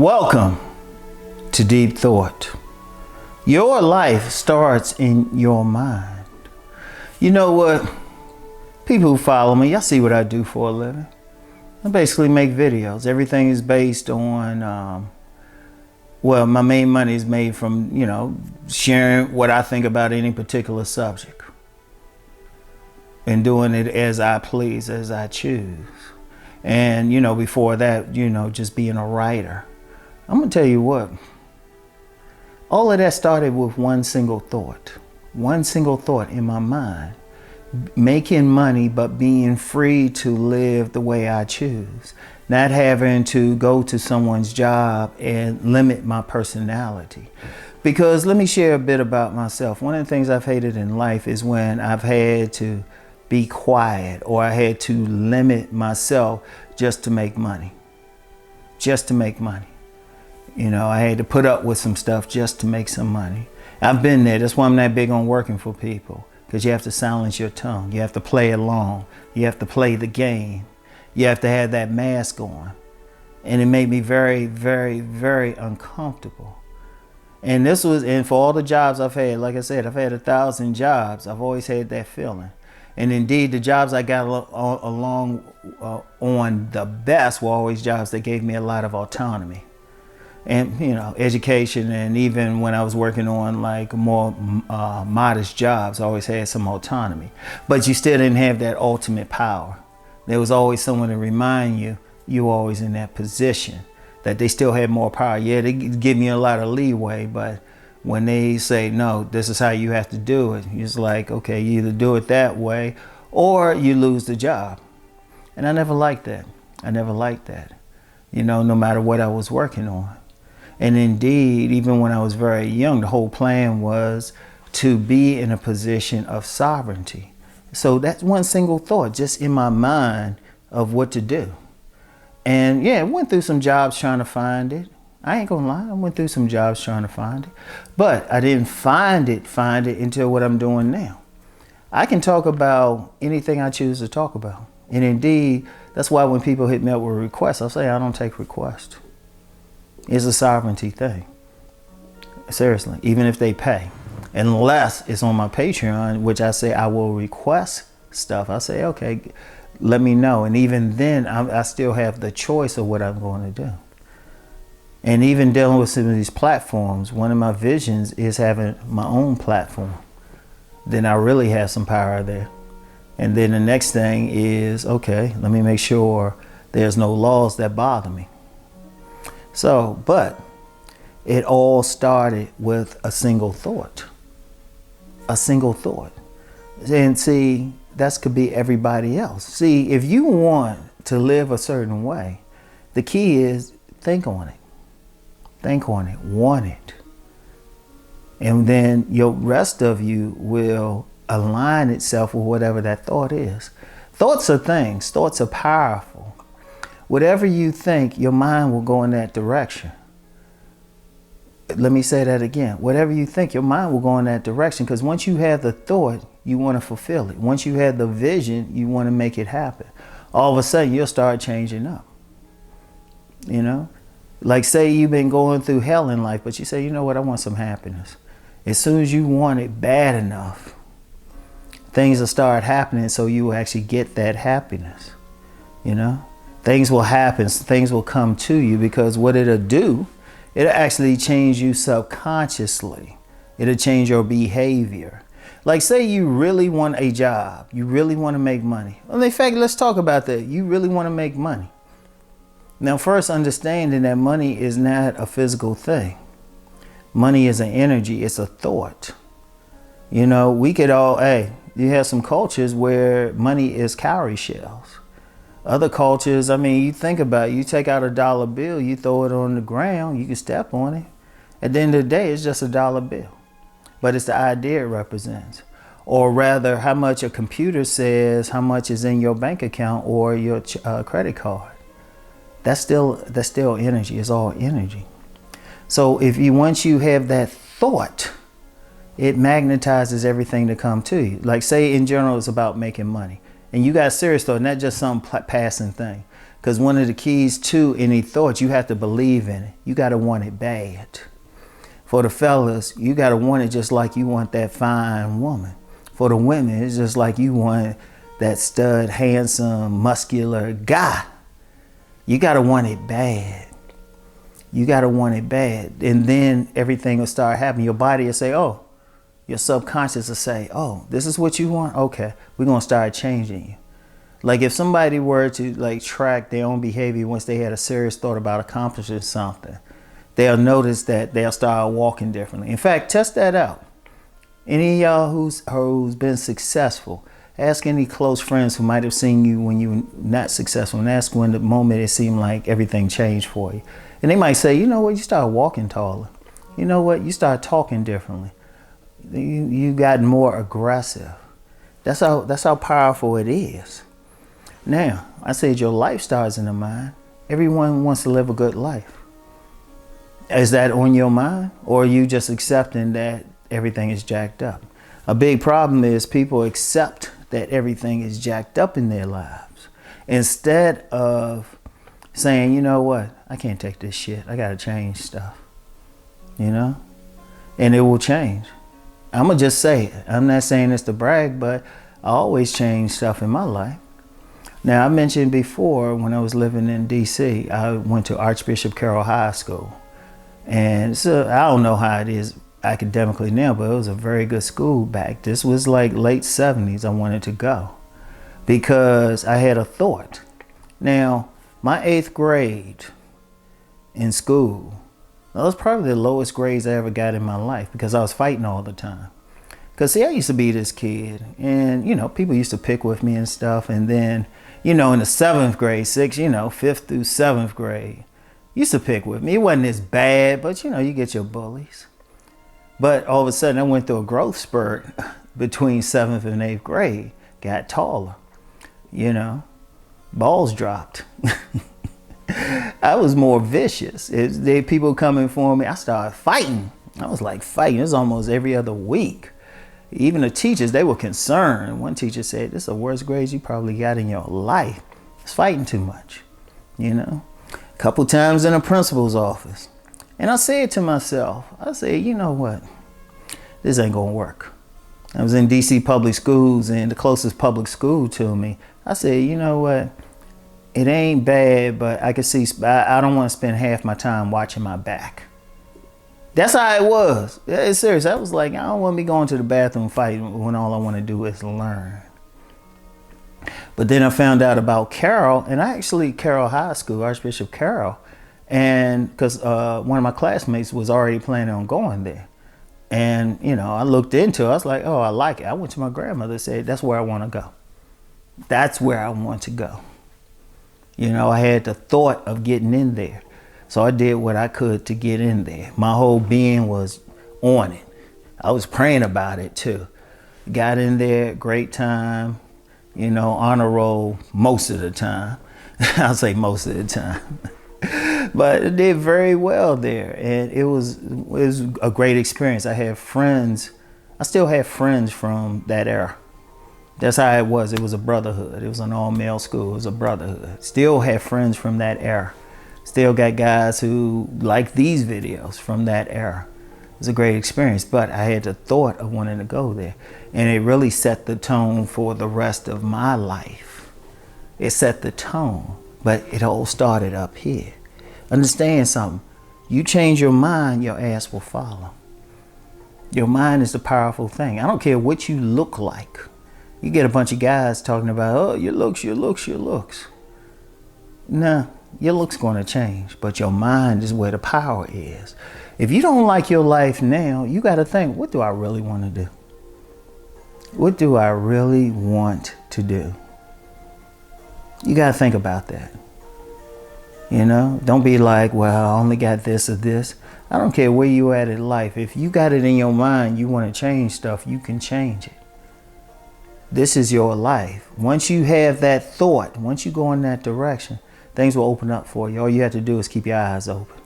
Welcome to Deep Thought. Your life starts in your mind. You know what? People who follow me, y'all see what I do for a living. I basically make videos. Everything is based on, well, my main money is made from, sharing what I think about any particular subject. And doing it as I please, as I choose. And, before that, just being a writer. I'm going to tell you what, all of that started with one single thought in my mind, making money, but being free to live the way I choose, not having to go to someone's job and limit my personality. Because let me share a bit about myself. One of the things I've hated in life is when I've had to be quiet or I had to limit myself just to make money. I had to put up with some stuff just to make some money. I've been there. That's why I'm not big on working for people, because you have to silence your tongue. You have to play along. You have to play the game. You have to have that mask on. And it made me very, very, very uncomfortable. And for all the jobs I've had, like I said, I've had 1,000 jobs. I've always had that feeling. And indeed, the jobs I got along on the best were always jobs that gave me a lot of autonomy. And, education, and even when I was working on like more modest jobs, I always had some autonomy. But you still didn't have that ultimate power. There was always someone to remind you were always in that position, that they still had more power. Yeah, they give me a lot of leeway, but when they say, no, this is how you have to do it, it's like, okay, you either do it that way or you lose the job. And I never liked that. No matter what I was working on. And indeed, even when I was very young, the whole plan was to be in a position of sovereignty. So that's one single thought just in my mind of what to do. And yeah, I went through some jobs trying to find it. I ain't gonna lie, I went through some jobs trying to find it. But I didn't find it until what I'm doing now. I can talk about anything I choose to talk about. And indeed, that's why when people hit me up with requests, I'll say I don't take requests. It's a sovereignty thing. Seriously, even if they pay. Unless it's on my Patreon, which I say I will request stuff. I say, okay, let me know. And even then, I still have the choice of what I'm going to do. And even dealing with some of these platforms, one of my visions is having my own platform. Then I really have some power there. And then the next thing is, okay, let me make sure there's no laws that bother me. So, but it all started with a single thought. And see, that could be everybody else. See, if you want to live a certain way, the key is think on it, want it. And then your rest of you will align itself with whatever that thought is. Thoughts are things, thoughts are powerful. Whatever you think, your mind will go in that direction. Let me say that again. Whatever you think, your mind will go in that direction, because once you have the thought, you want to fulfill it. Once you have the vision, you want to make it happen. All of a sudden, you'll start changing up. Like say you've been going through hell in life, but you say, you know what, I want some happiness. As soon as you want it bad enough, things will start happening so you will actually get that happiness. Things will happen, things will come to you, because what it'll do, it'll actually change you subconsciously. It'll change your behavior. Like say you really want a job, you really want to make money. Well, in fact, let's talk about that. You really want to make money. Now, first understanding that money is not a physical thing. Money is an energy, it's a thought. We could you have some cultures where money is cowrie shells. Other cultures, you think about it, you take out $1 bill, you throw it on the ground, you can step on it. At the end of the day, it's just $1 bill. But it's the idea it represents. Or rather, how much a computer says, how much is in your bank account or your credit card. That's still energy. It's all energy. So once you have that thought, it magnetizes everything to come to you. Like say in general, it's about making money. And you got serious thought, not just some passing thing. Because one of the keys to any thought, you have to believe in it. You got to want it bad. For the fellas, you got to want it just like you want that fine woman. For the women, it's just like you want that stud, handsome, muscular guy. You got to want it bad. You got to want it bad. And then everything will start happening. Your body will say, oh, your subconscious will say, oh, this is what you want? Okay, we're going to start changing you. Like if somebody were to like track their own behavior once they had a serious thought about accomplishing something, they'll notice that they'll start walking differently. In fact, test that out. Any of y'all who's been successful, ask any close friends who might have seen you when you were not successful and ask when the moment it seemed like everything changed for you. And they might say, you know what, you start walking taller. You know what, you start talking differently. You got more aggressive. That's how powerful it is. Now, I said your life starts in the mind. Everyone wants to live a good life. Is that on your mind? Or are you just accepting that everything is jacked up? A big problem is people accept that everything is jacked up in their lives. Instead of saying, you know what, I can't take this shit. I gotta change stuff. You know? And it will change. I'm gonna just say it. I'm not saying this to brag, but I always change stuff in my life. Now, I mentioned before when I was living in DC, I went to Archbishop Carroll High School. And so I don't know how it is academically now, but it was a very good school back. This was like late 70s. I wanted to go because I had a thought. Now, my 8th grade in school, that was probably the lowest grades I ever got in my life because I was fighting all the time. Because see, I used to be this kid and, you know, people used to pick with me and stuff. And then, you know, in the 7th grade, 5th through 7th grade, used to pick with me. It wasn't as bad, but, you know, you get your bullies. But all of a sudden, I went through a growth spurt between 7th and 8th grade. Got taller, you know, balls dropped. I was more vicious. People coming for me. I started fighting. I was like fighting. It was almost every other week. Even the teachers, they were concerned. One teacher said, this is the worst grades you probably got in your life. It's fighting too much, you know. A couple times in the principal's office. And I said to myself, I said, you know what? This ain't gonna work. I was in DC public schools and the closest public school to me. I said, you know what? It ain't bad, but I can see, I don't want to spend half my time watching my back. That's how it was. It's serious. I was like, I don't want to be going to the bathroom fighting when all I want to do is learn. But then I found out about Carroll, and Carroll High School, Archbishop Carroll, and because one of my classmates was already planning on going there. And, you know, I looked into it. I was like, oh, I like it. I went to my grandmother and said, that's where I want to go. That's where I want to go. You know, I had the thought of getting in there. So I did what I could to get in there. My whole being was on it. I was praying about it too. Got in there, great time, you know, honor roll most of the time. I'll say most of the time. But it did very well there. And it was a great experience. I had friends. I still have friends from that era. That's how it was. It was a brotherhood. It was an all-male school. It was a brotherhood. Still have friends from that era. Still got guys who like these videos from that era. It was a great experience, but I had the thought of wanting to go there. And it really set the tone for the rest of my life. It set the tone, but it all started up here. Understand something. You change your mind, your ass will follow. Your mind is the powerful thing. I don't care what you look like. You get a bunch of guys talking about, oh, your looks, your looks, your looks. Nah. Your look's going to change, but your mind is where the power is. If you don't like your life now, you got to think, what do I really want to do? What do I really want to do? You got to think about that. You know, don't be like, well, I only got this or this. I don't care where you at in life. If you got it in your mind, you want to change stuff, you can change it. This is your life. Once you have that thought, once you go in that direction, things will open up for you. All you have to do is keep your eyes open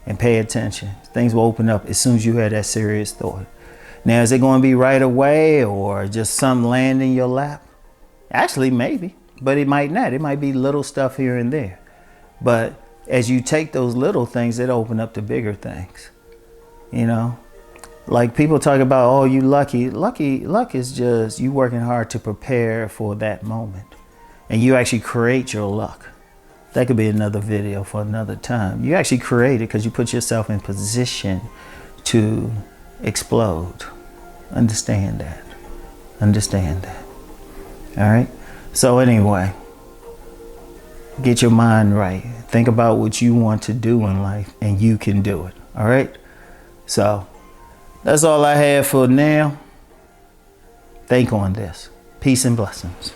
and pay attention. Things will open up as soon as you have that serious thought. Now, is it going to be right away or just some land in your lap? Actually, maybe. But it might not. It might be little stuff here and there. But as you take those little things, it open up to bigger things. You know? Like people talk about, oh, you lucky. Luck is just you working hard to prepare for that moment. And you actually create your luck. That could be another video for another time. You actually create it because you put yourself in position to explode. Understand that. Understand that. All right? So anyway, get your mind right. Think about what you want to do in life and you can do it. All right? So that's all I have for now. Think on this. Peace and blessings.